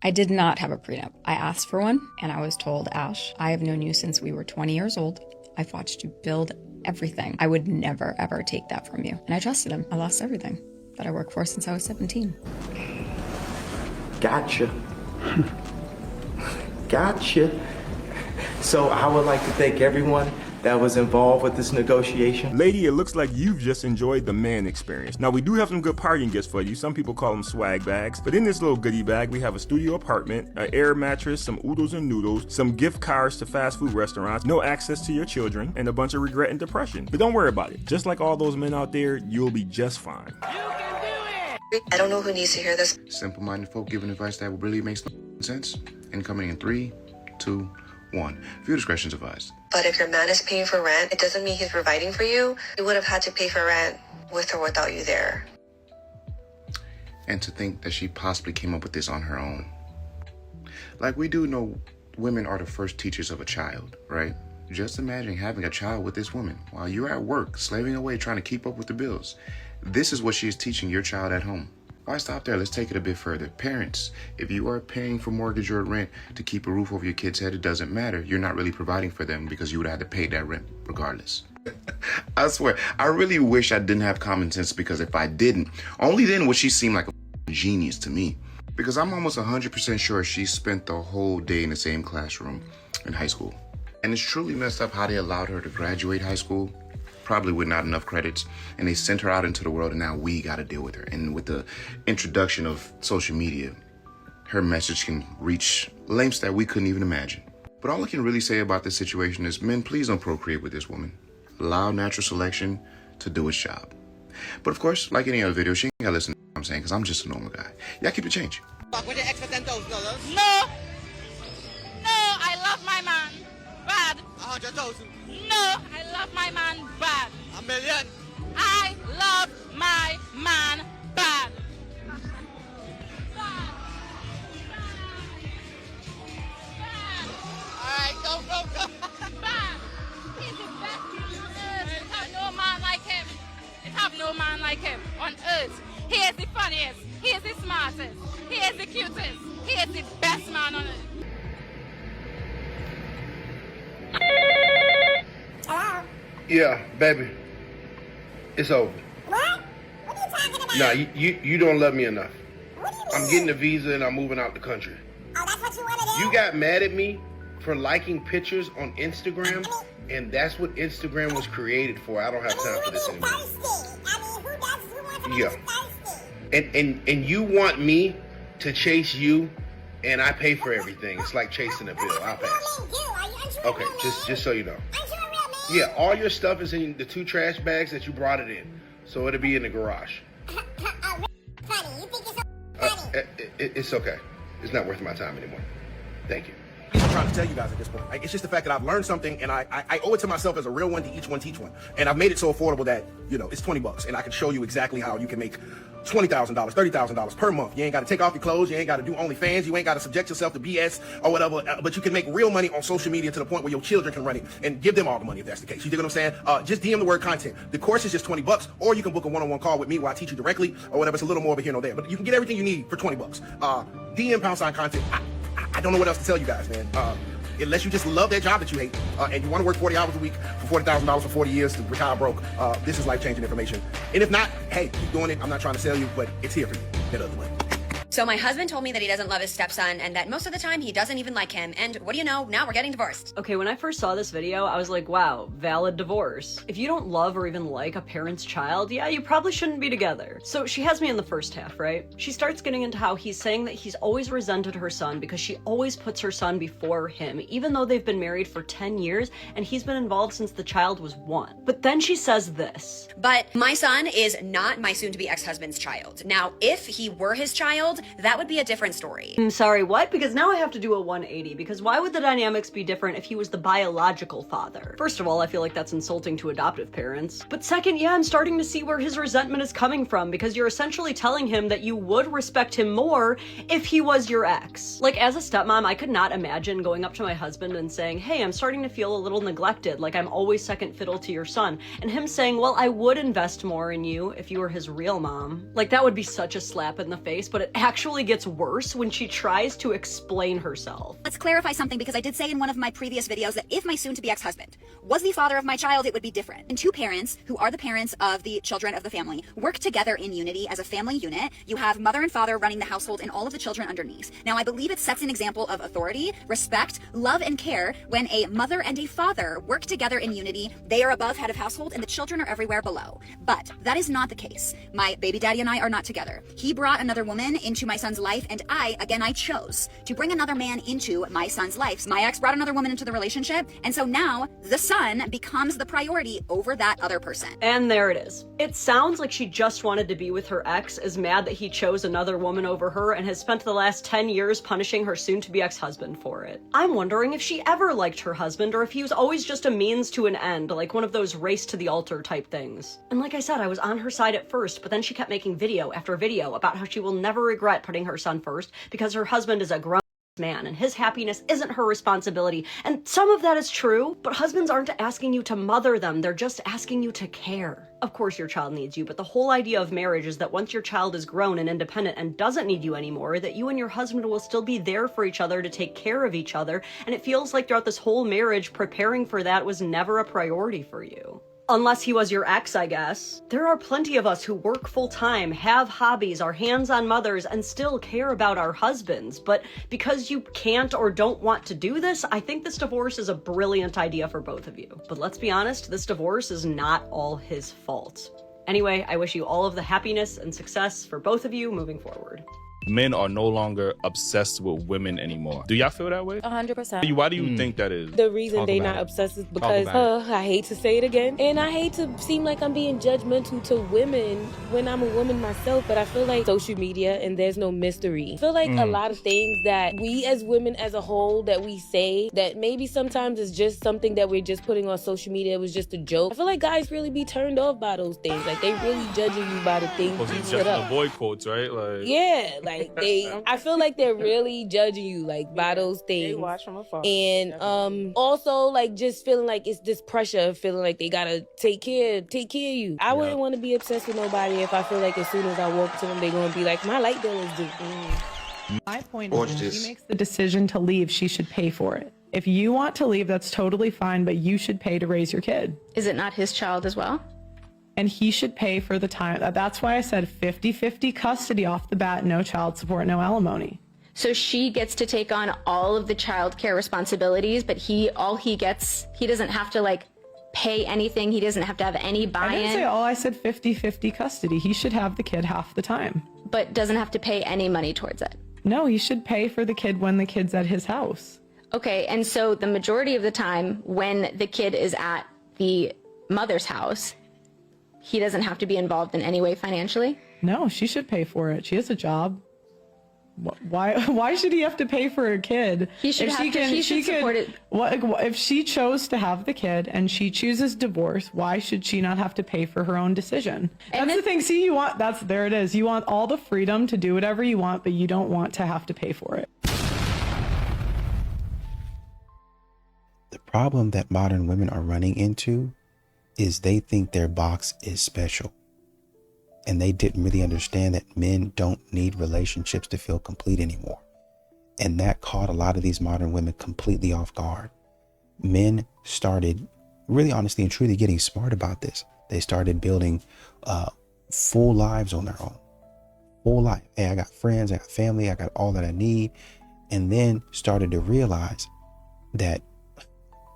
I did not have a prenup. I asked for one, and I was told, Ash, I have known you since we were 20 years old. I've watched you build everything. I would never, ever take that from you. And I trusted him. I lost everything that I worked for since I was 17. Gotcha. Gotcha. So I would like to thank everyone that was involved with this negotiation. Lady, it looks like you've just enjoyed the man experience. Now, we do have some good partying gifts for you. Some people call them swag bags. But in this little goodie bag, we have a studio apartment, an air mattress, some oodles and noodles, some gift cards to fast food restaurants, no access to your children, and a bunch of regret and depression. But don't worry about it. Just like all those men out there, you'll be just fine. You can do it! I don't know who needs to hear this. Simple-minded folk giving advice that really makes no sense. Incoming in 3, 2, 1. Viewer discretion is advised. But if your man is paying for rent, it doesn't mean he's providing for you. He would have had to pay for rent with or without you there. And to think that she possibly came up with this on her own. Like, we do know women are the first teachers of a child, right? Just imagine having a child with this woman while you're at work, slaving away, trying to keep up with the bills. This is what she is teaching your child at home. Why stop there? Let's take it a bit further. Parents, if you are paying for mortgage or rent to keep a roof over your kid's head, it doesn't matter. You're not really providing for them because you would have to pay that rent regardless. I swear, I really wish I didn't have common sense, because if I didn't, only then would she seem like a genius to me. Because I'm almost 100% sure she spent the whole day in the same classroom in high school. And it's truly messed up how they allowed her to graduate high school, probably with not enough credits, and they sent her out into the world, and now we got to deal with her. And with the introduction of social media, her message can reach lengths that we couldn't even imagine. But all I can really say about this situation is, men, please don't procreate with this woman. Allow natural selection to do its job. But of course, like any other video, she ain't gotta listen to what I'm saying, because I'm just a normal guy. Y'all keep the change. Fuck with the extra $10,000? No! No, I love my man. Bad. 100,000? No, I love my man bad. $1 million? I love my man bad. Bad. Alright, go. Bad. He's the best man on earth. It have no man like him. It have no man like him on earth. He is the funniest. He is the smartest. He is the cutest. He is the best man on earth. Hello? Yeah, baby. It's over. What? What are you talking about? Nah, you don't love me enough. What do you mean? I'm getting a visa and I'm moving out the country. Oh, that's what you want to do? You got mad at me for liking pictures on Instagram, and that's what Instagram was created for. I don't have time for this anymore. Thirsty. I mean, who wants to be Yeah. thirsty? And you want me to chase you, and I pay for everything. It's like chasing a bill. I'll pass. Okay, just so you know. Aren't you a real man? Yeah, all your stuff is in the 2 trash bags that you brought it in, so it'll be in the garage. Funny. You think it's so funny? It's okay. It's not worth my time anymore. Thank you. I'm trying to tell you guys at this point. It's just the fact that I've learned something, and I owe it to myself as a real one to each one teach one. And I've made it so affordable that, you know, it's $20, and I can show you exactly how you can make $20,000, $30,000 per month. You ain't got to take off your clothes. You ain't got to do OnlyFans. You ain't got to subject yourself to BS or whatever. But you can make real money on social media to the point where your children can run it and give them all the money if that's the case. You dig what I'm saying? Just DM the word content. The course is just $20, or you can book a one-on-one call with me where I teach you directly or whatever. It's a little more of a here and there, but you can get everything you need for $20. DM # content. I don't know what else to tell you guys, man. Unless you just love that job that you hate, and you want to work 40 hours a week for $40,000 for 40 years to retire broke, this is life-changing information. And if not, hey, keep doing it. I'm not trying to sell you, but it's here for you. That other way. So my husband told me that he doesn't love his stepson and that most of the time he doesn't even like him. And what do you know? Now we're getting divorced. Okay, when I first saw this video, I was like, wow, valid divorce. If you don't love or even like a parent's child, yeah, you probably shouldn't be together. So she has me in the first half, right? She starts getting into how he's saying that he's always resented her son because she always puts her son before him, even though they've been married for 10 years and he's been involved since the child was 1. But then she says this. But my son is not my soon-to-be ex-husband's child. Now, if he were his child, that would be a different story. I'm sorry, what? Because now I have to do a 180, because why would the dynamics be different if he was the biological father? First of all, I feel like that's insulting to adoptive parents. But second, yeah, I'm starting to see where his resentment is coming from, because you're essentially telling him that you would respect him more if he was your ex. Like, as a stepmom, I could not imagine going up to my husband and saying, hey, I'm starting to feel a little neglected, like I'm always second fiddle to your son, and him saying, well, I would invest more in you if you were his real mom. Like, that would be such a slap in the face, but it actually actually gets worse when she tries to explain herself. Let's clarify something, because I did say in one of my previous videos that if my soon-to-be ex-husband was the father of my child, it would be different. And two parents, who are the parents of the children of the family, work together in unity as a family unit. You have mother and father running the household and all of the children underneath. Now, I believe it sets an example of authority, respect, love, and care when a mother and a father work together in unity. They are above head of household and the children are everywhere below. But that is not the case. My baby daddy and I are not together. He brought another woman into my son's life, and I chose to bring another man into my son's life. My ex brought another woman into the relationship, and so now the son becomes the priority over that other person. And there it is. It sounds like she just wanted to be with her ex, is mad that he chose another woman over her, and has spent the last 10 years punishing her soon-to-be ex-husband for it. I'm wondering if she ever liked her husband, or if he was always just a means to an end, like one of those race to the altar type things. And like I said, I was on her side at first, but then she kept making video after video about how she will never regret putting her son first because her husband is a grown man and his happiness isn't her responsibility. And some of that is true, but husbands aren't asking you to mother them, they're just asking you to care. Of course your child needs you, but the whole idea of marriage is that once your child is grown and independent and doesn't need you anymore, that you and your husband will still be there for each other to take care of each other, and it feels like throughout this whole marriage, preparing for that was never a priority for you. Unless he was your ex, I guess. There are plenty of us who work full-time, have hobbies, are hands-on mothers, and still care about our husbands. But because you can't or don't want to do this, I think this divorce is a brilliant idea for both of you. But let's be honest, this divorce is not all his fault. Anyway, I wish you all of the happiness and success for both of you moving forward. Men are no longer obsessed with women anymore. Do y'all feel that way? 100%. Why do you think that is? The reason they not obsessed is because I hate to say it again, and I hate to seem like I'm being judgmental to women when I'm a woman myself, but I feel like social media and there's no mystery. I feel like a lot of things that we as women as a whole that we say that maybe sometimes it's just something that we're just putting on social media, it was just a joke. I feel like guys really be turned off by those things. Like they really judging you by the things you Just put up. avoid quotes, right? Like Yeah, like I feel like they're really judging you like by those things. They watch from afar. And also like just feeling like it's this pressure, feeling like they gotta take care of you. I wouldn't want to be obsessed with nobody if I feel like as soon as I walk to them, they're gonna be like, my light bill is due. My point is, when she makes the decision to leave, she should pay for it. If you want to leave, that's totally fine, but you should pay to raise your kid. Is it not his child as well? And he should pay for the time. That's why I said 50-50 custody off the bat, no child support, no alimony. So she gets to take on all of the childcare responsibilities, but he doesn't have to like pay anything. He doesn't have to have any buy-in. I didn't say all, I said 50-50 custody. He should have the kid half the time. But doesn't have to pay any money towards it. No, he should pay for the kid when the kid's at his house. Okay, and so the majority of the time when the kid is at the mother's house, he doesn't have to be involved in any way financially? No, she should pay for it. She has a job. Why should he have to pay for a kid? He should support it. If she chose to have the kid and she chooses divorce, why should she not have to pay for her own decision? That's the thing. See, there it is. You want all the freedom to do whatever you want, but you don't want to have to pay for it. The problem that modern women are running into is they think their box is special. And they didn't really understand that men don't need relationships to feel complete anymore. And that caught a lot of these modern women completely off guard. Men started really honestly and truly getting smart about this. They started building full lives on their own. Full life. Hey, I got friends, I got family, I got all that I need. And then started to realize that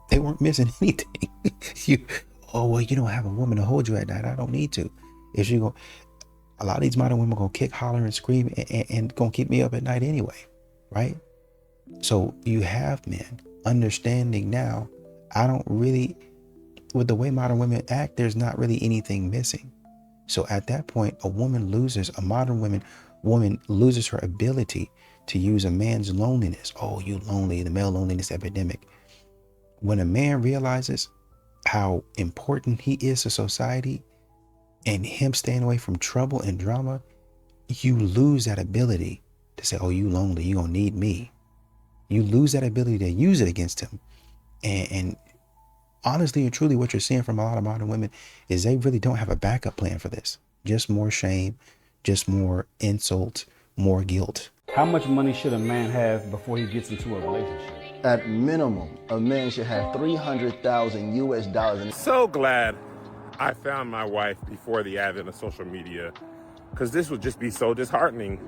they weren't missing anything. Oh, well, you don't have a woman to hold you at night. I don't need to. If you go, a lot of these modern women gonna kick, holler, and scream and gonna keep me up at night anyway, right? So you have men understanding now, with the way modern women act, there's not really anything missing. So at that point, a modern woman loses her ability to use a man's loneliness. Oh, you lonely, the male loneliness epidemic. When a man realizes how important he is to society and him staying away from trouble and drama, you lose that ability to say, oh, you lonely, you gonna need me. You lose that ability to use it against him. And honestly and truly, what you're seeing from a lot of modern women is they really don't have a backup plan for this. Just more shame, just more insults, more guilt. How much money should a man have before he gets into a relationship? At minimum, a man should have $300,000 US. So glad I found my wife before the advent of social media, because this would just be so disheartening.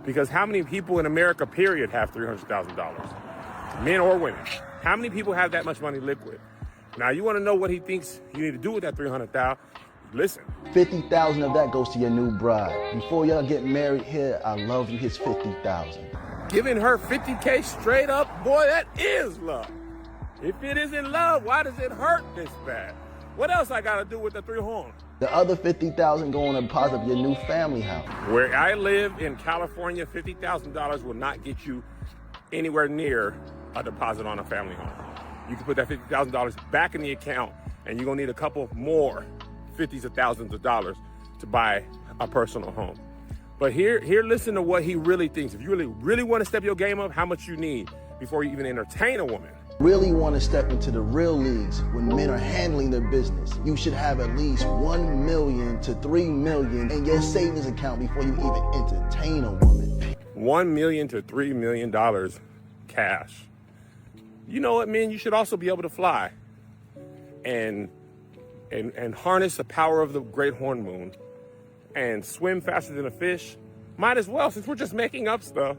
Because how many people in America, period, have $300,000? Men or women. How many people have that much money liquid? Now, you want to know what he thinks you need to do with that $300,000? Listen. $50,000 of that goes to your new bride. Before y'all get married here, I love you, here's $50,000. Giving her $50K straight up, boy, that is love. If it isn't love, why does it hurt this bad? What else I got to do with the 3 horns? The other $50,000 going to deposit of your new family house. Where I live in California, $50,000 will not get you anywhere near a deposit on a family home. You can put that $50,000 back in the account, and you're gonna need a couple more 50s of thousands of dollars to buy a personal home. But here, listen to what he really thinks. If you really want to step your game up, how much you need before you even entertain a woman. Really want to step into the real leagues when men are handling their business, you should have at least $1 million to $3 million in your savings account before you even entertain a woman. $1 million to $3 million cash. You know what, men? You should also be able to fly and harness the power of the great horn moon and swim faster than a fish. Might as well, since we're just making up stuff.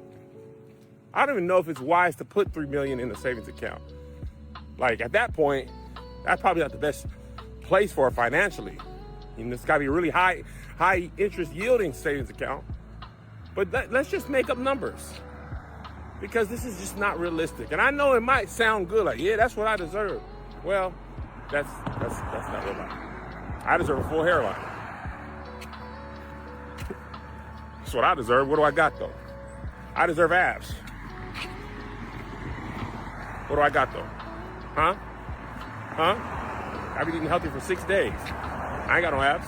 I don't even know if it's wise to put $3 million in a savings account. Like, at that point, that's probably not the best place for it financially. You know, it's got to be a really high interest yielding savings account. But let's just make up numbers, because this is just not realistic. And I know it might sound good, like, yeah, that's what I deserve. Well, that's not real life. I deserve a full hairline. That's what I deserve. What do I got, though? I deserve abs. What do I got, though? Huh? I've been eating healthy for 6 days. I ain't got no abs.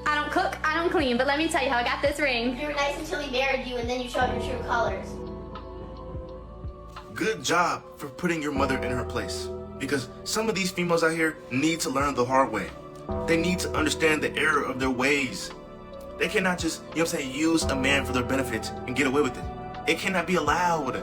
I don't cook, I don't clean, but let me tell you how I got this ring. You were nice until he married you, and then you showed your true colors. Good job for putting your mother in her place. Because some of these females out here need to learn the hard way. They need to understand the error of their ways. They cannot just, use a man for their benefit and get away with it. It cannot be allowed.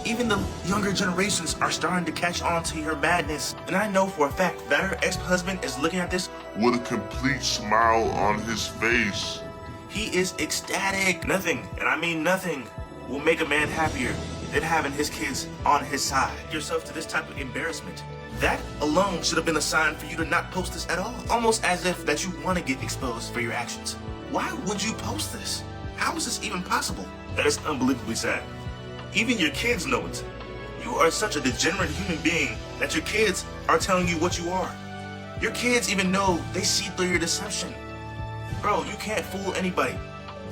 Even the younger generations are starting to catch on to your madness. And I know for a fact that her ex-husband is looking at this with a complete smile on his face. He is ecstatic. Nothing, and I mean nothing, will make a man happier than having his kids on his side. Yourself to this type of embarrassment. That alone should have been a sign for you to not post this at all. Almost as if that you want to get exposed for your actions. Why would you post this? How is this even possible? That is unbelievably sad. Even your kids know it. You are such a degenerate human being that your kids are telling you what you are. Your kids even know they see through your deception. Bro, you can't fool anybody.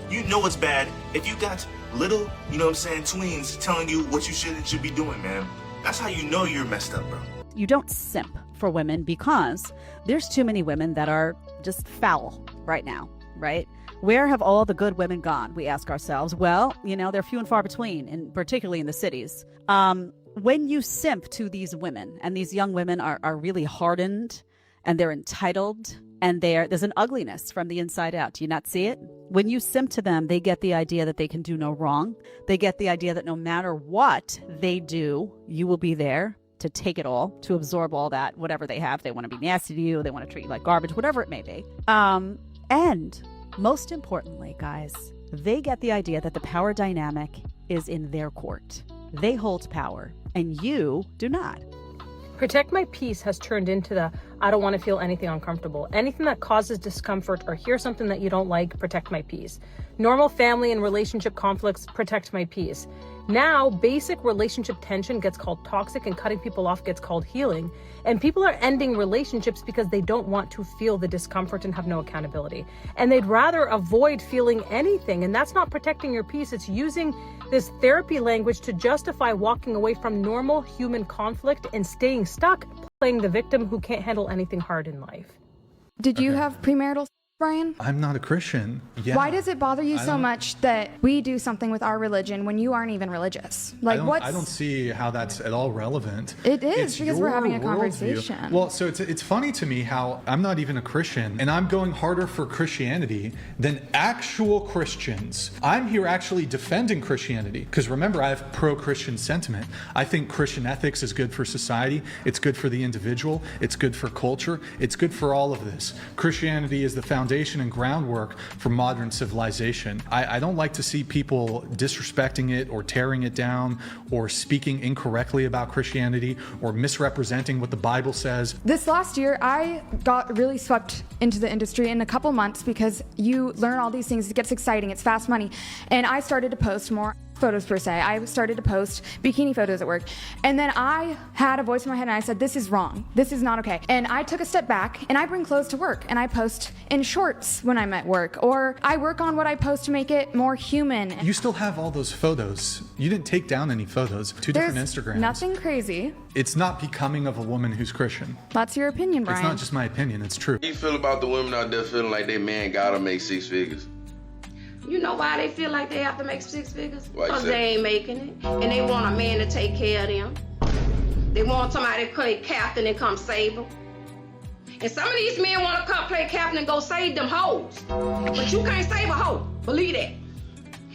You know it's bad if you got little, tweens telling you what you should and should be doing, man. That's how you know you're messed up, bro. You don't simp for women because there's too many women that are just foul right now, right? Where have all the good women gone? We ask ourselves. Well, they're few and far between, and particularly in the cities. When you simp to these women, and these young women are really hardened, and they're entitled, and there's an ugliness from the inside out. Do you not see it? When you simp to them, they get the idea that they can do no wrong. They get the idea that no matter what they do, you will be there to take it all, to absorb all that, whatever they have. They want to be nasty to you. They want to treat you like garbage, whatever it may be. And most importantly, guys, they get the idea that the power dynamic is in their court. They hold power, and you do not. Protect my peace has turned into the I don't want to feel anything uncomfortable. Anything that causes discomfort or hear something that you don't like, protect my peace. Normal family and relationship conflicts, protect my peace. Now, basic relationship tension gets called toxic, and cutting people off gets called healing. And people are ending relationships because they don't want to feel the discomfort and have no accountability. And they'd rather avoid feeling anything. And that's not protecting your peace. It's using this therapy language to justify walking away from normal human conflict and staying stuck, playing the victim who can't handle anything hard in life. Did you have premarital? Brian? I'm not a Christian. Yeah. Why does it bother you so much that we do something with our religion when you aren't even religious? Like, I don't see how that's at all relevant. It is, It's because we're your having a worldview. conversation. Well, so it's funny to me how I'm not even a Christian, and I'm going harder for Christianity than actual Christians. I'm here actually defending Christianity, because remember, I have pro-Christian sentiment. I think Christian ethics is good for society. It's good for the individual. It's good for culture. It's good for all of this. Christianity is the foundation and groundwork for modern civilization. I don't like to see people disrespecting it or tearing it down or speaking incorrectly about Christianity or misrepresenting what the Bible says. This last year, I got really swept into the industry in a couple months because you learn all these things. It gets exciting. It's fast money. And I started to post more photos per se. I started to post bikini photos at work. And then I had a voice in my head and I said, this is wrong. This is not okay. And I took a step back and I bring clothes to work and I post in shorts when I'm at work, or I work on what I post to make it more human. You still have all those photos. You didn't take down any photos. Different Instagrams. Nothing crazy. It's not becoming of a woman who's Christian. That's your opinion, Brian. It's not just my opinion, it's true. How do you feel about the women out there feeling like their man gotta make 6 figures? You know why they feel like they have to make 6 figures? Why you Because say? they ain't making it. And they want a man to take care of them. They want somebody to play captain and come save them. And some of these men want to come play captain and go save them hoes. But you can't save a hoe. Believe that.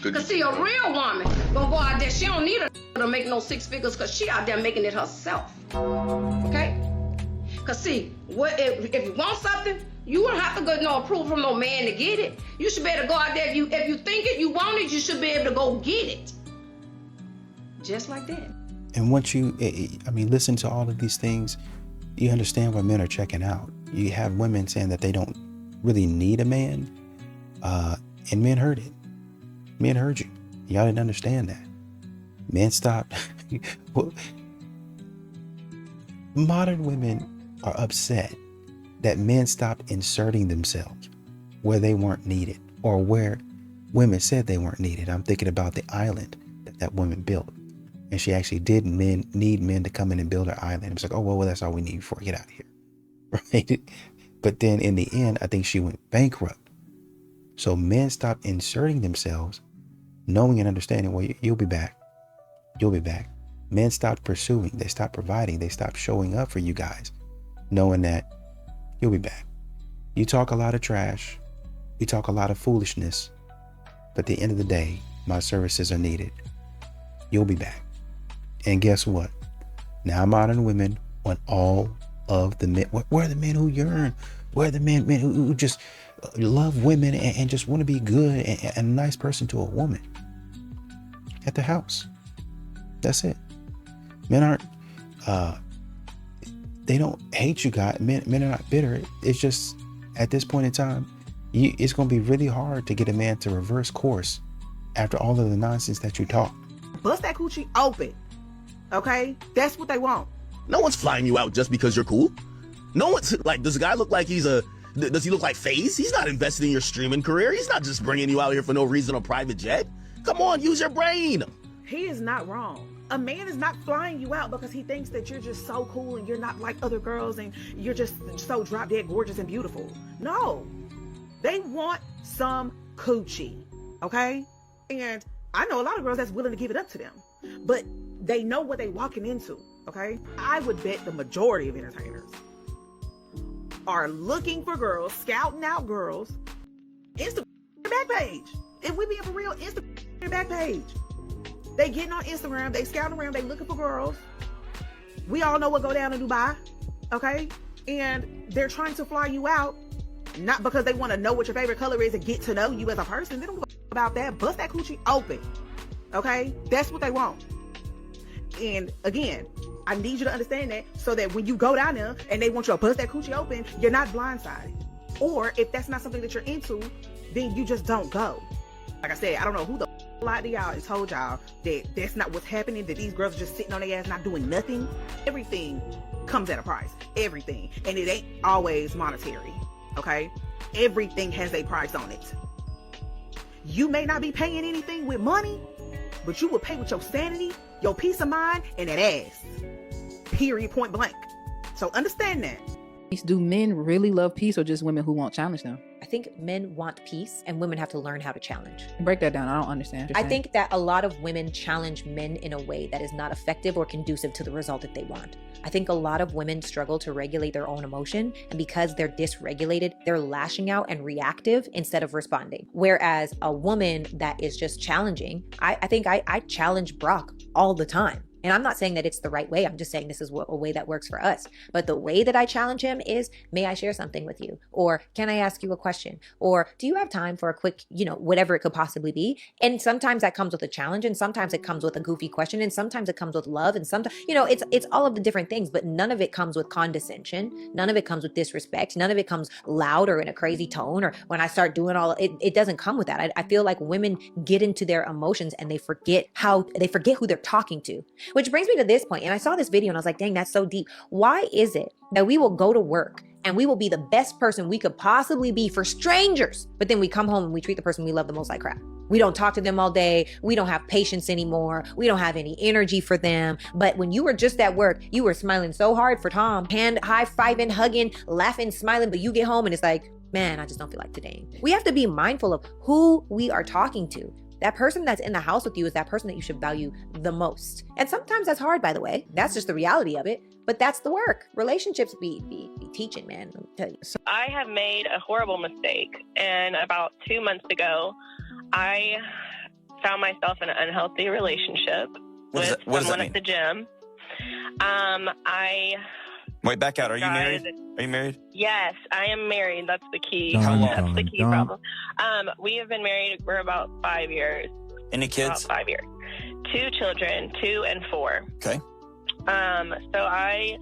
Because see, a real woman gonna go out there, she don't need a to make no 6 figures because she out there making it herself. Okay? Because see, if you want something, you don't have to go no approval from no man to get it. You should be able to go out there. If you think it, you want it, you should be able to go get it. Just like that. And once you, listen to all of these things, you understand why men are checking out. You have women saying that they don't really need a man, and men heard it. Men heard you. Y'all didn't understand that. Men stopped. Modern women are upset that men stopped inserting themselves where they weren't needed, or where women said they weren't needed. I'm thinking about the island that woman built. And she actually did need men to come in and build her island. It was like, oh, well, that's all we need before we get out of here. Right? But then in the end, I think she went bankrupt. So men stopped inserting themselves, knowing and understanding, well, you'll be back. You'll be back. Men stopped pursuing. They stopped providing. They stopped showing up for you guys, knowing that you'll be back. You talk a lot of trash. You talk a lot of foolishness. But at the end of the day, my services are needed. You'll be back. And guess what? Now modern women want all of the men. Where are the men who yearn? Where are the men who just love women and just want to be good and a nice person to a woman? At the house. That's it. Men aren't, they don't hate you guys. Men are not bitter. It's just, at this point in time, it's going to be really hard to get a man to reverse course after all of the nonsense that you talk. Bust that coochie open. Okay? That's what they want. No one's flying you out just because you're cool. No one's like, does the guy look like does he look like FaZe? He's not invested in your streaming career. He's not just bringing you out here for no reason on private jet. Come on, use your brain. He is not wrong. A man is not flying you out because he thinks that you're just so cool and you're not like other girls and you're just so drop dead gorgeous and beautiful. No. They want some coochie. Okay? And I know a lot of girls that's willing to give it up to them. But they know what they walking into. Okay? I would bet the majority of entertainers are looking for girls, scouting out girls, Instagram back page. If we being for real, Instagram back page. They getting on Instagram, they scouting around, they looking for girls. We all know what go down in Dubai, okay? And they're trying to fly you out, not because they want to know what your favorite color is and get to know you as a person. They don't give a about that. Bust that coochie open, okay? That's what they want. And again, I need you to understand that so that when you go down there and they want you to bust that coochie open, you're not blindsided. Or if that's not something that you're into, then you just don't go. Like I said, I don't know who the lied to y'all and told y'all that that's not what's happening, that these girls are just sitting on their ass not doing nothing. Everything comes at a price. Everything. And it ain't always monetary. Okay? Everything has a price on it. You may not be paying anything with money, but you will pay with your sanity, your peace of mind, and that ass. Period, point blank. So understand that. Do men really love peace or just women who won't challenge them? I think men want peace and women have to learn how to challenge. Break that down. I don't understand. I think that a lot of women challenge men in a way that is not effective or conducive to the result that they want. I think a lot of women struggle to regulate their own emotion, and because they're dysregulated, they're lashing out and reactive instead of responding. Whereas a woman that is just challenging, I think I challenge Brock all the time. And I'm not saying that it's the right way. I'm just saying this is a way that works for us. But the way that I challenge him is, may I share something with you? Or can I ask you a question? Or do you have time for a quick, whatever it could possibly be? And sometimes that comes with a challenge, and sometimes it comes with a goofy question, and sometimes it comes with love, and sometimes, it's all of the different things, but none of it comes with condescension. None of it comes with disrespect. None of it comes loud or in a crazy tone, or when I start doing it doesn't come with that. I feel like women get into their emotions and they forget who they're talking to. Which brings me to this point, and I saw this video and I was like, dang, that's so deep. Why is it that we will go to work and we will be the best person we could possibly be for strangers, but then we come home and we treat the person we love the most like crap? We don't talk to them all day. We don't have patience anymore. We don't have any energy for them. But when you were just at work, you were smiling so hard for Tom, hand high-fiving, hugging, laughing, smiling, but you get home and it's like, man, I just don't feel like today. We have to be mindful of who we are talking to. That person that's in the house with you is that person that you should value the most. And sometimes that's hard, by the way. That's just the reality of it. But that's the work. Relationships be teaching, man. Let me tell you. I have made a horrible mistake. And about 2 months ago, I found myself in an unhealthy relationship with someone at the gym. Wait, back out. Are you married? Are you married? Yes, I am married. That's the key. How long? That's the key problem. We have been married for about 5 years. Any kids? About 5 years. 2 children, 2 and 4. Okay. So I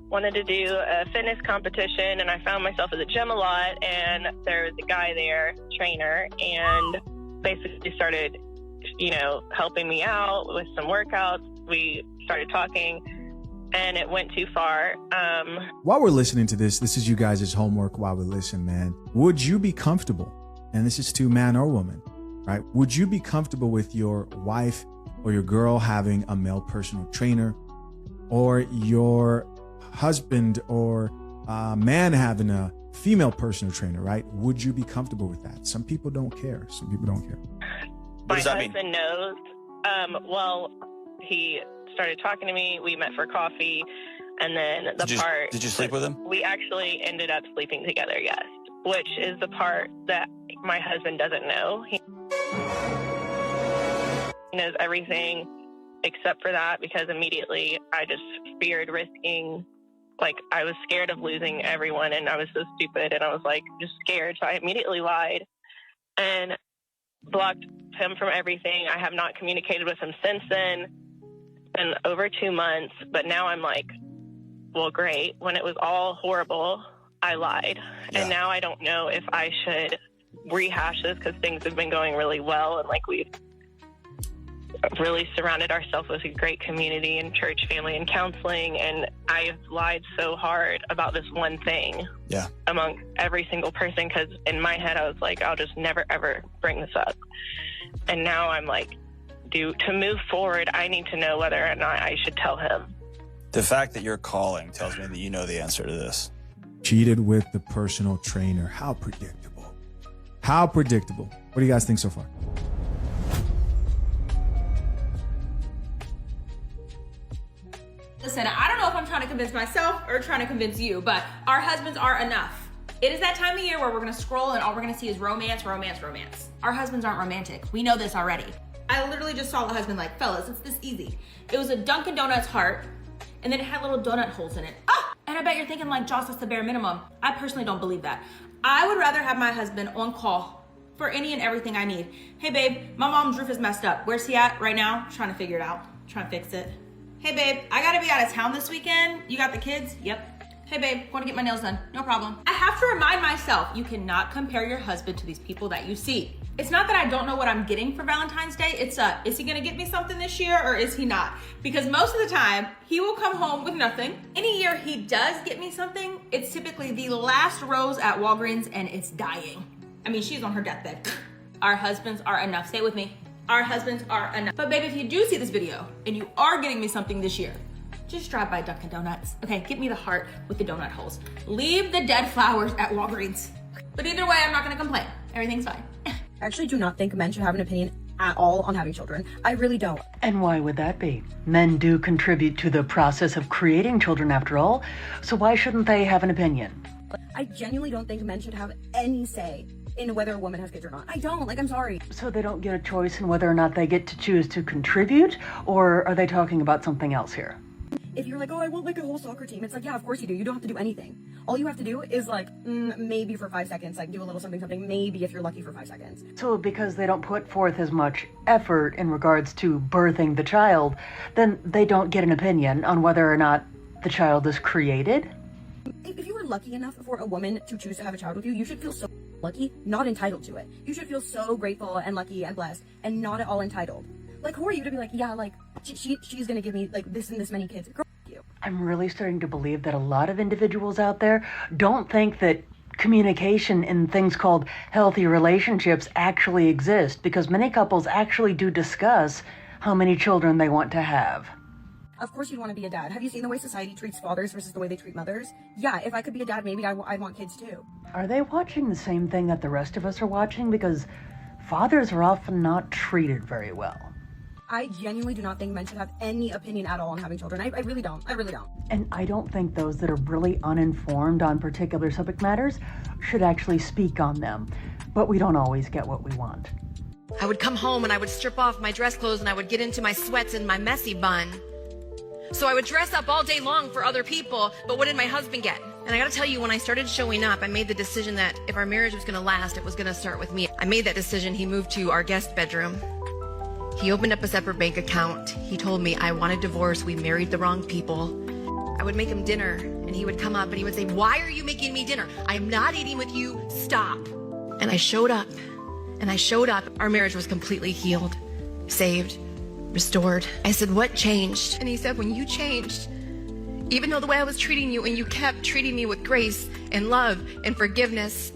wanted to do a fitness competition, and I found myself at the gym a lot, and there was a guy there, trainer, and basically started, helping me out with some workouts. We started talking, and it went too far. While we're listening to this is you guys' homework while we listen, man. Would you be comfortable, and this is to man or woman, right? Would you be comfortable with your wife or your girl having a male personal trainer, or your husband or man having a female personal trainer, right? Would you be comfortable with that? Some people don't care. Some people don't care. My husband knows. Well, he started talking to me. We met for coffee, and then Did you sleep with him? We actually ended up sleeping together, yes, which is the part that my husband doesn't know. He knows everything except for that, because immediately I just feared risking, I was scared of losing everyone, and I was so stupid, and I was just scared. So I immediately lied and blocked him from everything. I have not communicated with him since then. It's been over 2 months, but now I'm well, great. When it was all horrible, I lied. Yeah. And now I don't know if I should rehash this, because things have been going really well, and we've really surrounded ourselves with a great community and church, family, and counseling, and I've lied so hard about this one thing among every single person, because in my head I was I'll just never ever bring this up. And now I'm to move forward, I need to know whether or not I should tell him. The fact that you're calling tells me that you know the answer to this. Cheated with the personal trainer. How predictable. How predictable. What do you guys think so far? Listen, I don't know if I'm trying to convince myself or trying to convince you, but our husbands are enough. It is that time of year where we're gonna scroll and all we're gonna see is romance, romance, romance. Our husbands aren't romantic. We know this already. I literally just saw a husband fellas, it's this easy. It was a Dunkin' Donuts heart, and then it had little donut holes in it. Oh! And I bet you're thinking Joss, that's the bare minimum. I personally don't believe that. I would rather have my husband on call for any and everything I need. Hey babe, my mom's roof is messed up. Where's he at right now? Trying to figure it out, trying to fix it. Hey babe, I gotta be out of town this weekend. You got the kids? Yep. Hey babe, wanna get my nails done? No problem. I have to remind myself, you cannot compare your husband to these people that you see. It's not that I don't know what I'm getting for Valentine's Day. It's is he gonna get me something this year or is he not? Because most of the time, he will come home with nothing. Any year he does get me something, it's typically the last rose at Walgreens and it's dying. I mean, she's on her deathbed. Our husbands are enough. Say it with me. Our husbands are enough. But baby, if you do see this video and you are getting me something this year, just drive by Dunkin' Donuts. Okay, get me the heart with the donut holes. Leave the dead flowers at Walgreens. But either way, I'm not gonna complain. Everything's fine. I actually do not think men should have an opinion at all on having children. I really don't. And why would that be? Men do contribute to the process of creating children after all, so why shouldn't they have an opinion? I genuinely don't think men should have any say in whether a woman has kids or not. I don't. I'm sorry. So they don't get a choice in whether or not they get to choose to contribute, or are they talking about something else here? If you're like, oh, I want like a whole soccer team, it's like, yeah, of course you do. You don't have to do anything. All you have to do is like, maybe for 5 seconds, like do a little something, maybe if you're lucky for 5 seconds. So because they don't put forth as much effort in regards to birthing the child, then they don't get an opinion on whether or not the child is created? If you were lucky enough for a woman to choose to have a child with you, you should feel so lucky, not entitled to it. You should feel so grateful and lucky and blessed and not at all entitled. Like, who are you to be like, yeah, like, she's gonna give me like this and this many kids. Girl, you. I'm really starting to believe that a lot of individuals out there don't think that communication in things called healthy relationships actually exist, because many couples actually do discuss how many children they want to have. Of course you'd want to be a dad. Have you seen the way society treats fathers versus the way they treat mothers? Yeah, if I could be a dad, maybe I'd want kids too. Are they watching the same thing that the rest of us are watching? Because fathers are often not treated very well. I genuinely do not think men should have any opinion at all on having children. I really don't. I really don't. And I don't think those that are really uninformed on particular subject matters should actually speak on them. But we don't always get what we want. I would come home and I would strip off my dress clothes and I would get into my sweats and my messy bun. So I would dress up all day long for other people, but what did my husband get? And I gotta tell you, when I started showing up, I made the decision that if our marriage was gonna last, it was gonna start with me. I made that decision. He moved to our guest bedroom. He opened up a separate bank account. He told me I wanted divorce. We married the wrong people. I would make him dinner and he would come up and he would say, "Why are you making me dinner? I'm not eating with you. Stop." And I showed up and I showed up. Our marriage was completely healed, saved, restored. I said, "What changed?" And he said, "When you changed, even though the way I was treating you and you kept treating me with grace and love and forgiveness,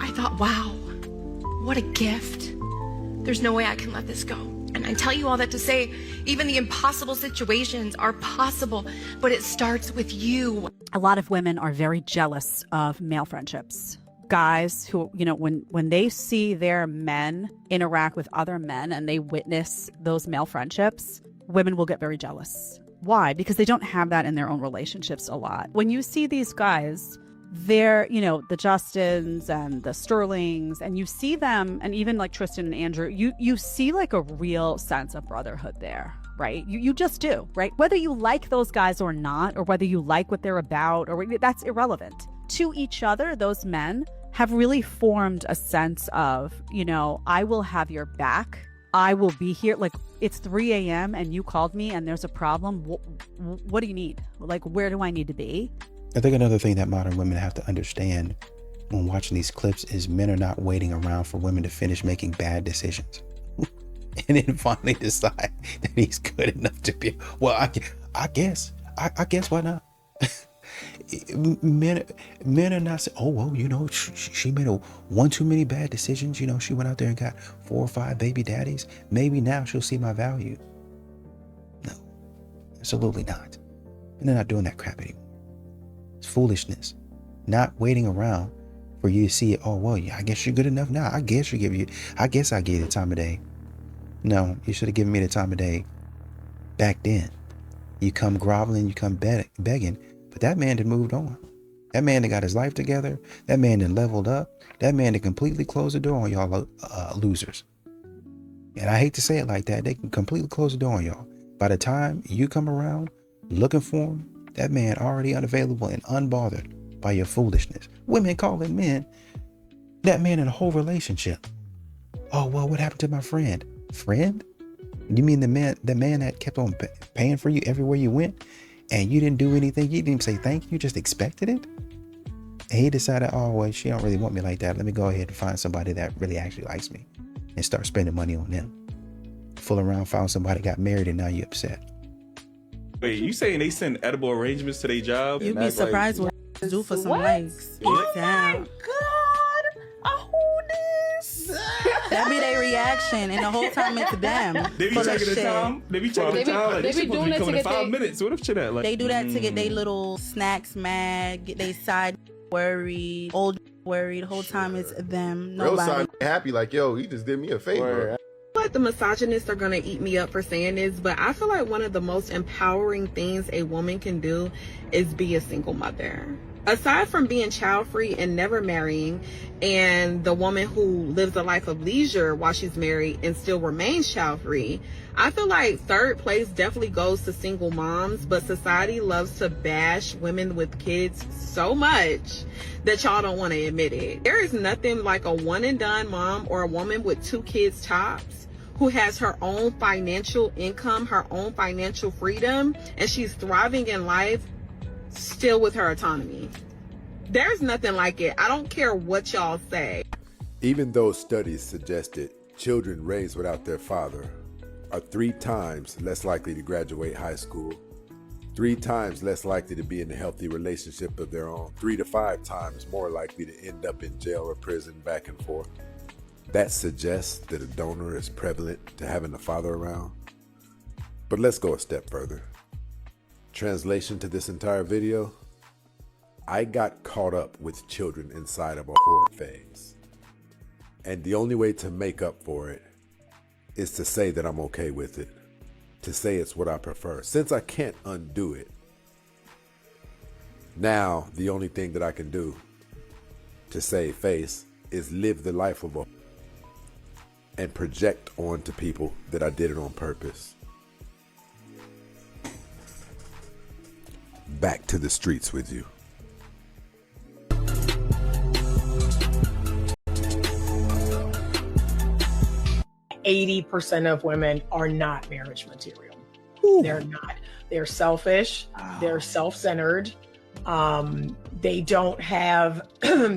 I thought, wow, what a gift. There's no way I can let this go." And I tell you all that to say, even the impossible situations are possible, but it starts with you. A lot of women are very jealous of male friendships. Guys who, when they see their men interact with other men and they witness those male friendships, women will get very jealous. Why? Because they don't have that in their own relationships a lot. When you see these guys, they're, the Justins and the Sterlings, and you see them, and even like Tristan and Andrew, you see like a real sense of brotherhood there, right? You just do, right? Whether you like those guys or not, or whether you like what they're about, or that's irrelevant. To each other, those men have really formed a sense of, I will have your back. I will be here. Like, it's 3 a.m. and you called me and there's a problem. What do you need? Like, where do I need to be? I think another thing that modern women have to understand when watching these clips is men are not waiting around for women to finish making bad decisions and then finally decide that he's good enough to be. Well, I guess why not? Men are not saying, "Oh, well, she made one too many bad decisions. She went out there and got 4 or 5 baby daddies. Maybe now she'll see my value." No, absolutely not. And they're not doing that crap anymore. It's foolishness. Not waiting around for you to see it. "Oh, well, yeah, I guess you're good enough now. I guess I gave you the time of day." No, you should have given me the time of day back then. You come groveling, you come begging. But that man had moved on. That man that got his life together. That man that leveled up. That man that completely closed the door on y'all losers. And I hate to say it like that. They can completely close the door on y'all. By the time you come around looking for him, that man already unavailable and unbothered by your foolishness. Women calling men, that man in a whole relationship. "Oh, well, what happened to my friend?" Friend? You mean the man that kept on paying for you everywhere you went? And you didn't do anything. You didn't even say thank you. You just expected it. And he decided, "Oh, well, she don't really want me like that. Let me go ahead and find somebody that really actually likes me and start spending money on them." Fool around, found somebody, got married, and now you upset. Wait, you saying they send edible arrangements to their job? You'd be surprised what they do for some legs. Oh my God! That be their reaction, and the whole time it's them. They be checking the time. They be checking the time. Like, they be doing it to get 5 minutes. What if that? Like, they do that to get their little snacks mad, get their side worried, old worried. The whole time it's them. Real Nobody. side happy like, yo, he just did me a favor. But the misogynists are gonna eat me up for saying this, but I feel like one of the most empowering things a woman can do is be a single mother. Aside from being child-free and never marrying, and the woman who lives a life of leisure while she's married and still remains child-free, I feel like third place definitely goes to single moms, but society loves to bash women with kids so much that y'all don't want to admit it. There is nothing like a one-and-done mom or a woman with 2 kids tops who has her own financial income, her own financial freedom, and she's thriving in life still with her autonomy. There's nothing like it. I don't care what y'all say. Even though studies suggested children raised without their father are 3 times less likely to graduate high school, 3 times less likely to be in a healthy relationship of their own, 3 to 5 times more likely to end up in jail or prison back and forth. That suggests that a donor is prevalent to having a father around. But let's go a step further. Translation to this entire video: I got caught up with children inside of a horror phase. And the only way to make up for it is to say that I'm okay with it. To say it's what I prefer. Since I can't undo it, now the only thing that I can do to save face is live the life of a and project onto people that I did it on purpose. Back to the streets with you. 80% of women are not marriage material. They're not. They're selfish. They're self-centered. They don't have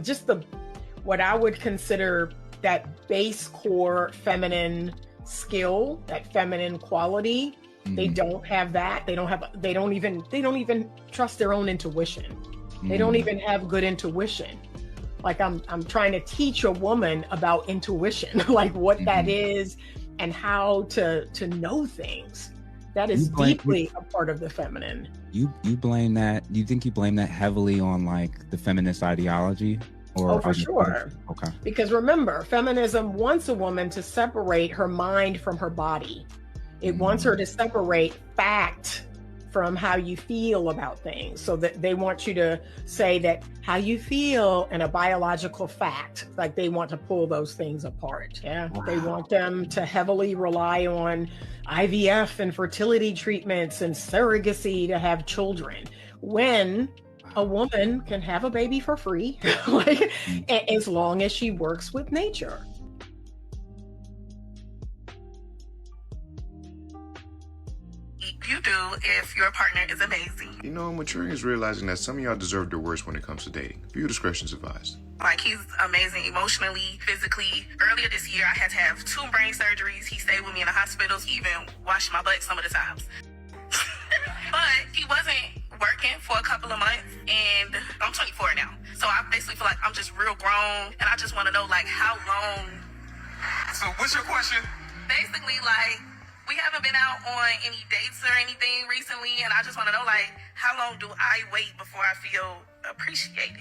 just what I would consider that base core feminine skill, that feminine quality. Mm-hmm. They don't have that. They don't even trust their own intuition. Mm-hmm. They don't even have good intuition. Like I'm trying to teach a woman about intuition, like what that is and how to know things. That is deeply a part of the feminine. You blame that, you think you blame that heavily on like the feminist ideology? Or for sure. Okay. Because remember, feminism wants a woman to separate her mind from her body. It wants her to separate fact from how you feel about things. So that they want you to say that how you feel and a biological fact, like they want to pull those things apart. Yeah. Wow. They want them to heavily rely on IVF and fertility treatments and surrogacy to have children, when a woman can have a baby for free, like, as long as she works with nature. You do if your partner is amazing. You know, maturing is realizing that some of y'all deserve the worst when it comes to dating. Viewer discretion is advised. Like, he's amazing emotionally, physically. Earlier this year, I had to have 2 brain surgeries. He stayed with me in the hospitals. He even washed my butt some of the times. But he wasn't working for a couple of months, and I'm 24 now. So I basically feel like I'm just real grown, and I just want to know, like, how long. So what's your question? Basically, like, we haven't been out on any dates or anything recently, and I just want to know, like, how long do I wait before I feel appreciated?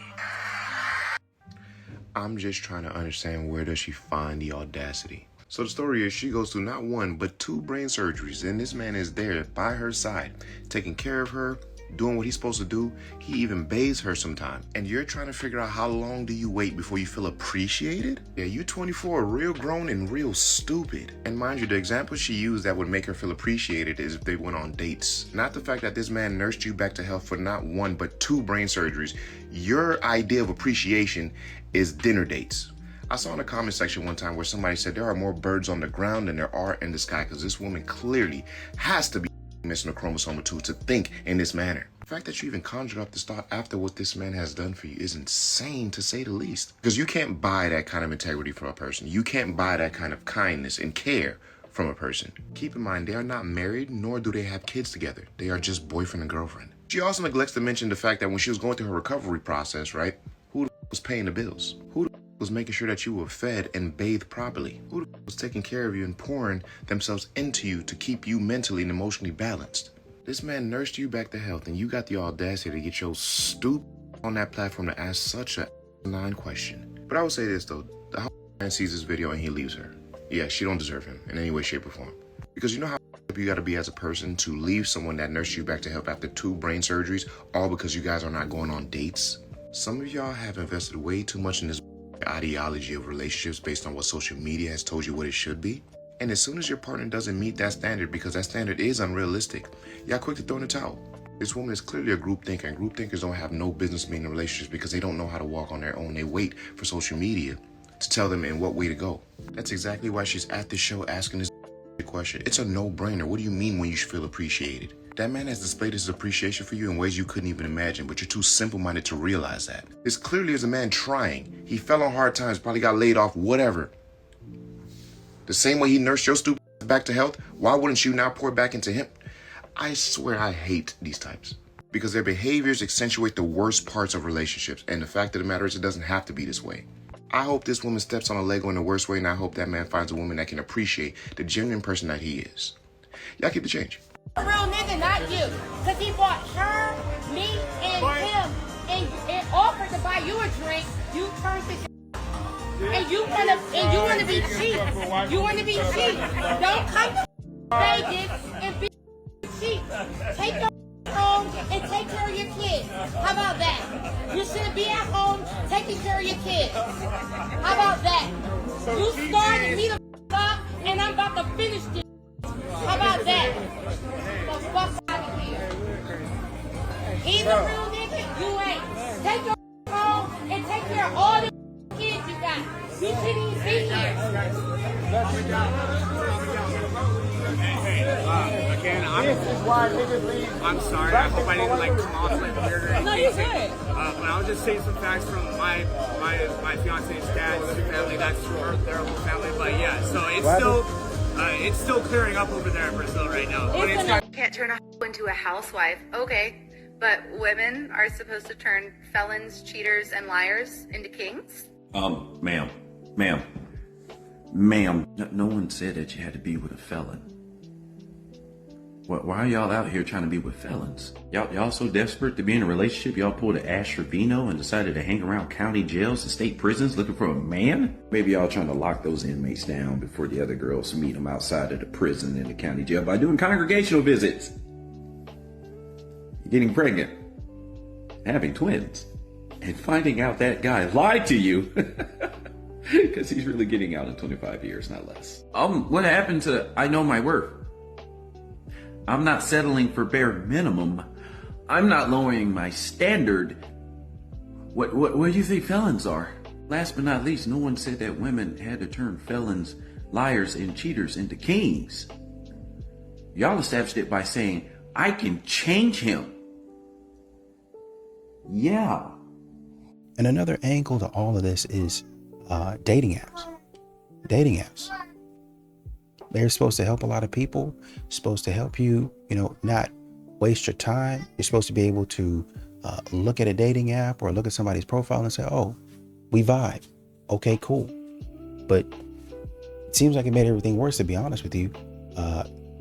I'm just trying to understand, where does she find the audacity? So the story is, she goes through not 1, but 2 brain surgeries, and this man is there by her side, taking care of her, doing what he's supposed to do. He even bathes her sometimes. And you're trying to figure out how long do you wait before you feel appreciated? Yeah, you 24, real grown and real stupid. And mind you, the example she used that would make her feel appreciated is if they went on dates. Not the fact that this man nursed you back to health for not 1, but 2 brain surgeries. Your idea of appreciation is dinner dates. I saw in the comment section one time where somebody said there are more birds on the ground than there are in the sky, because this woman clearly has to be missing a chromosome or 2 to think in this manner. The fact that you even conjured up this thought after what this man has done for you is insane, to say the least. Because you can't buy that kind of integrity from a person. You can't buy that kind of kindness and care from a person. Keep in mind, they are not married, nor do they have kids together. They are just boyfriend and girlfriend. She also neglects to mention the fact that when she was going through her recovery process, right? Who was paying the bills? Who was making sure that you were fed and bathed properly? Who was taking care of you and pouring themselves into you to keep you mentally and emotionally balanced? This man nursed you back to health, and you got the audacity to get your stoop on that platform to ask such a 9 question. But I will say this though, the man sees this video and he leaves her. Yeah, she don't deserve him in any way, shape, or form. Because you know how you gotta be as a person to leave someone that nursed you back to health after 2 brain surgeries, all because you guys are not going on dates? Some of y'all have invested way too much in this ideology of relationships based on what social media has told you what it should be. And as soon as your partner doesn't meet that standard, because that standard is unrealistic, y'all quick to throw in the towel. This woman is clearly a group thinker, and group thinkers don't have no business being in relationships because they don't know how to walk on their own. They wait for social media to tell them in what way to go. That's exactly why she's at the show asking this question. It's a no-brainer. What do you mean when you feel appreciated? That man has displayed his appreciation for you in ways you couldn't even imagine, but you're too simple-minded to realize that. This clearly is a man trying. He fell on hard times, probably got laid off, whatever. The same way he nursed your stupid back to health, why wouldn't you now pour back into him? I swear I hate these types because their behaviors accentuate the worst parts of relationships. And the fact of the matter is, it doesn't have to be this way. I hope this woman steps on a Lego in the worst way, and I hope that man finds a woman that can appreciate the genuine person that he is. Y'all keep the change. A real nigga, not you. Because he bought her, me, and him, and offered to buy you a drink. You turned to and you wanna be cheap. You wanna be cheap. Don't come to Vegas and be cheap. Take your home and take care of your kids. How about that? You shouldn't be at home taking care of your kids. How about that? You started me the up and I'm about to finish this. How about that? The fuck out of here. He's a real nigga. You ain't. Take your home and take care of all the kids you got. You shouldn't even be here. Again, I'm sorry. I hope I didn't come off weird or anything. No, you're good. But I'll just say some facts from my fiance's dad's family. That's their whole family. But yeah, so it's still clearing up over there in Brazil right now. But it's got. Can't turn a into a housewife. Okay, but women are supposed to turn felons, cheaters, and liars into kings. Ma'am, no one said that you had to be with a felon. Why are y'all out here trying to be with felons? Y'all so desperate to be in a relationship, y'all pulled an Ash Trevino and decided to hang around county jails and state prisons looking for a man? Maybe y'all trying to lock those inmates down before the other girls meet them outside of the prison and the county jail by doing congregational visits. Getting pregnant, having twins, and finding out that guy lied to you. Because he's really getting out in 25 years, not less. What happened to I know my worth? I'm not settling for bare minimum. I'm not lowering my standard. What do you think felons are? Last but not least, no one said that women had to turn felons, liars, and cheaters into kings. Y'all established it by saying, I can change him. Yeah. And another angle to all of this is dating apps. Dating apps. They're supposed to help a lot of people. Supposed to help you, not waste your time. You're supposed to be able to look at a dating app or look at somebody's profile and say, oh, we vibe. Okay, cool. But it seems like it made everything worse, to be honest with you.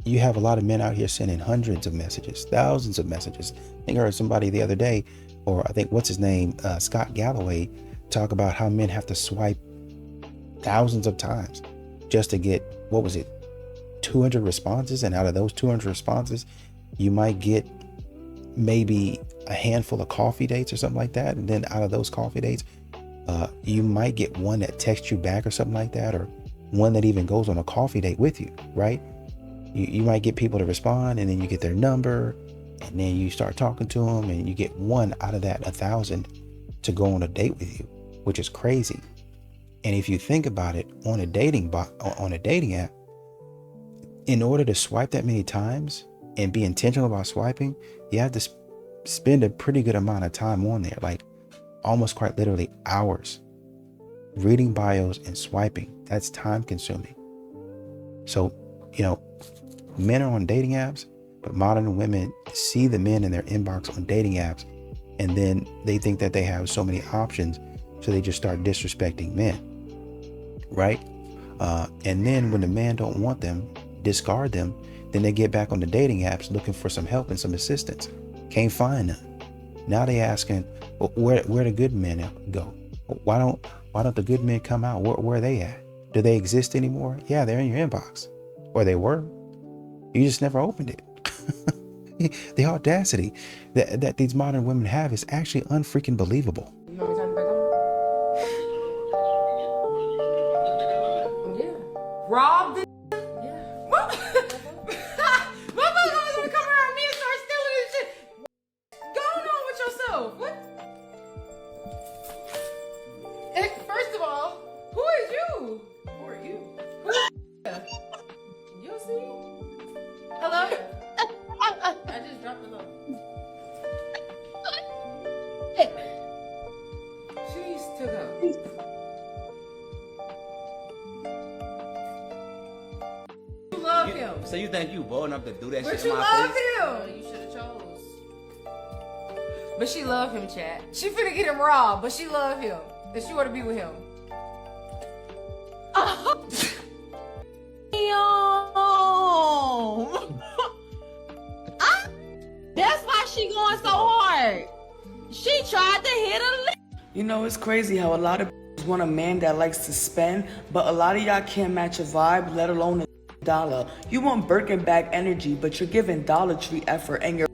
You have a lot of men out here sending hundreds of messages, thousands of messages. I think I heard somebody the other day, or I think what's his name, Scott Galloway, talk about how men have to swipe thousands of times just to get, 200 responses. And out of those 200 responses, you might get maybe a handful of coffee dates or something like that. And then out of those coffee dates, you might get one that texts you back or something like that, or one that even goes on a coffee date with you, right? You might get people to respond, and then you get their number, and then you start talking to them, and you get one out of that 1,000 to go on a date with you, which is crazy. And if you think about it, on a dating app, in order to swipe that many times and be intentional about swiping, you have to spend a pretty good amount of time on there, like almost quite literally hours, reading bios and swiping. That's time consuming. So, men are on dating apps, but modern women see the men in their inbox on dating apps, and then they think that they have so many options, so they just start disrespecting men, right? And then when the man don't want them, discard them, then they get back on the dating apps looking for some help and some assistance. Can't find none. Now they asking, well, where the good men go? Why don't the good men come out? Where are they at? Do they exist anymore? Yeah, they're in your inbox. Or they were. You just never opened it. The audacity that these modern women have is actually unfreaking believable. Rob the My mother's gonna come around me and start stealing this shit. Go on with yourself. What? First of all, who is you? Who are you? Who is you? See? Hello? I just dropped the low. Jeez to go. Love him. So you think you bold enough to do that But shit you in my love face? him. You should have chose. But she love him, chat. She finna get him robbed, but she love him. And she wanna be with him. That's why she going so hard. She tried to hit a lick. You know, it's crazy how a lot of want a man that likes to spend, but a lot of y'all can't match a vibe, let alone a dollar. You want Birkin bag energy, but you're giving Dollar Tree effort, and your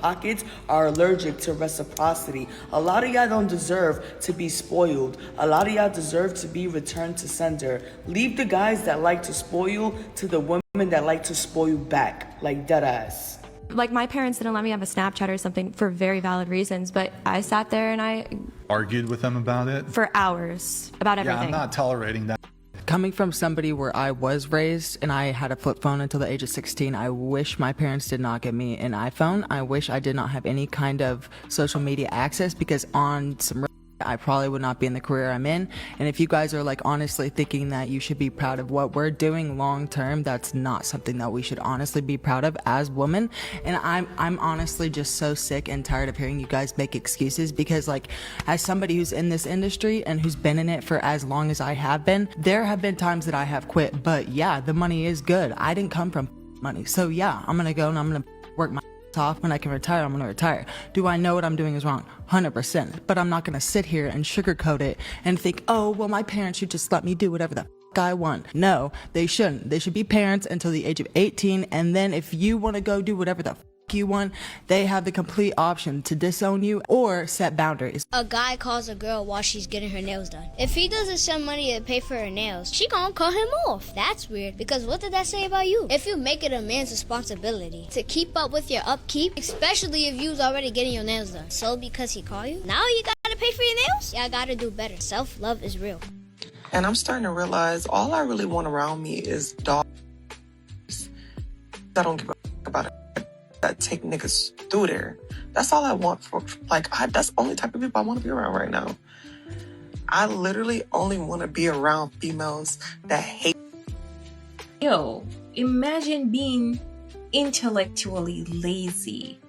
pockets are allergic to reciprocity. A lot of y'all don't deserve to be spoiled. A lot of y'all deserve to be returned to sender. Leave the guys that like to spoil to the women that like to spoil back, like deadass. Like, my parents didn't let me have a Snapchat or something for very valid reasons, but I sat there and I argued with them about it for hours about everything. Yeah, I'm not tolerating that. Coming from somebody where I was raised and I had a flip phone until the age of 16, I wish my parents did not get me an iPhone. I wish I did not have any kind of social media access, because on some I probably would not be in the career I'm in. And if you guys are like honestly thinking that you should be proud of what we're doing long term, that's not something that we should honestly be proud of as women. And I'm honestly just so sick and tired of hearing you guys make excuses, because like, as somebody who's in this industry and who's been in it for as long as I have been, there have been times that I have quit, but yeah, the money is good. I didn't come from money. So yeah, I'm gonna go and I'm gonna work my off. When I can retire, I'm gonna retire. Do I know what I'm doing is wrong? 100%. But I'm not gonna sit here and sugarcoat it and think, oh, well, my parents should just let me do whatever the f I want. No, they shouldn't. They should be parents until the age of 18, and then if you want to go do whatever the f you want, they have the complete option to disown you or set boundaries. A guy calls a girl while she's getting her nails done. If he doesn't send money to pay for her nails, she gonna cut him off. That's weird, because what did that say about you? If you make it a man's responsibility to keep up with your upkeep, especially if you's already getting your nails done, so because he called you, now you gotta pay for your nails? Yeah, I gotta do better. Self-love is real. And I'm starting to realize all I really want around me is dogs. I don't give a f about it. That take niggas through there. That's all I want for, like, that's the only type of people I want to be around right now. I literally only want to be around females that hate. Yo, imagine being intellectually lazy,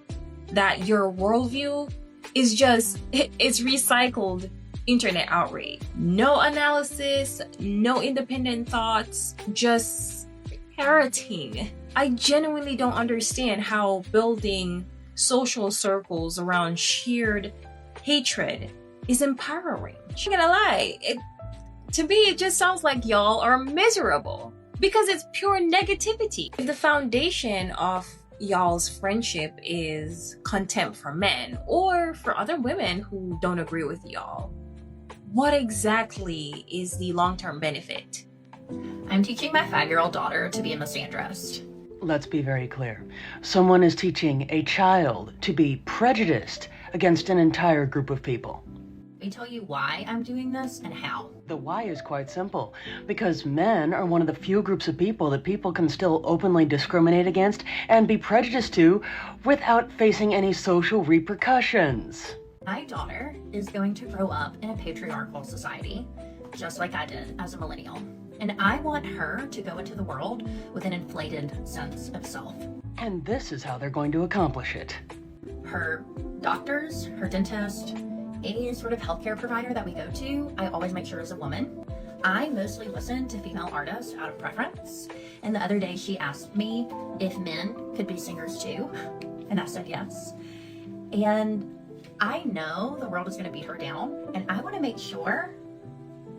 that your worldview is just, it's recycled internet outrage. No analysis, no independent thoughts, just parroting. I genuinely don't understand how building social circles around shared hatred is empowering. I'm not gonna lie, to me it just sounds like y'all are miserable because it's pure negativity. If the foundation of y'all's friendship is contempt for men or for other women who don't agree with y'all, what exactly is the long-term benefit? I'm teaching my 5-year-old daughter to be misandrist. Let's be very clear. Someone is teaching a child to be prejudiced against an entire group of people. Let me tell you why I'm doing this and how. The why is quite simple. Because men are one of the few groups of people that people can still openly discriminate against and be prejudiced to without facing any social repercussions. My daughter is going to grow up in a patriarchal society, just like I did as a millennial. And I want her to go into the world with an inflated sense of self. And this is how they're going to accomplish it. Her doctors, her dentist, any sort of healthcare provider that we go to, I always make sure is a woman. I mostly listen to female artists out of preference. And the other day she asked me if men could be singers too. And I said yes. And I know the world is going to beat her down, and I want to make sure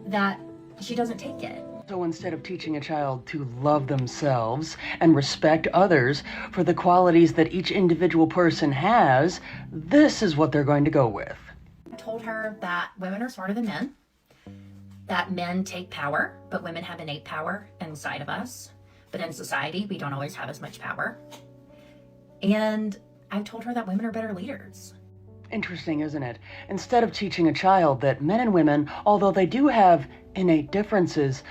that she doesn't take it. So instead of teaching a child to love themselves and respect others for the qualities that each individual person has, this is what they're going to go with. I told her that women are smarter than men, that men take power, but women have innate power inside of us. But in society, we don't always have as much power. And I've told her that women are better leaders. Interesting, isn't it? Instead of teaching a child that men and women, although they do have innate differences,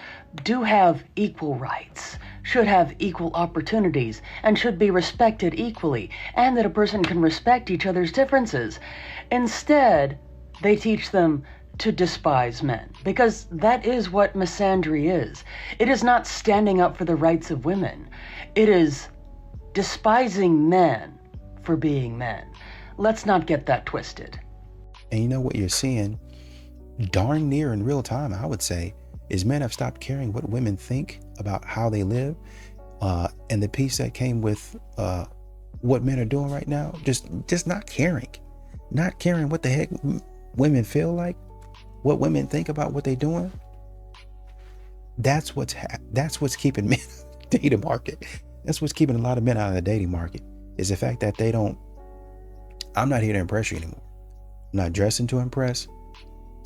do have equal rights, should have equal opportunities, and should be respected equally, and that a person can respect each other's differences. Instead, they teach them to despise men, because that is what misandry is. It is not standing up for the rights of women. It is despising men for being men. Let's not get that twisted. And you know what you're seeing darn near in real time, I would say, is men have stopped caring what women think about how they live. And the piece that came with what men are doing right now, just not caring what the heck women feel like, what women think about what they're doing. That's what's keeping men out of the dating market. That's what's keeping a lot of men out of the dating market, is the fact that I'm not here to impress you anymore. I'm not dressing to impress.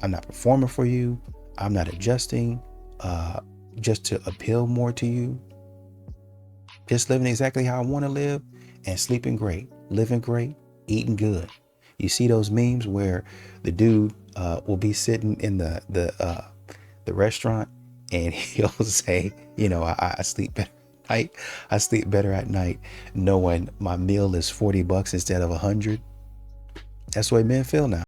I'm not performing for you. I'm not adjusting just to appeal more to you. Just living exactly how I want to live, and sleeping great, living great, eating good. You see those memes where the dude will be sitting in the restaurant, and he'll say, I sleep better at night. I sleep better at night knowing my meal is $40 instead of $100. That's the way men feel now.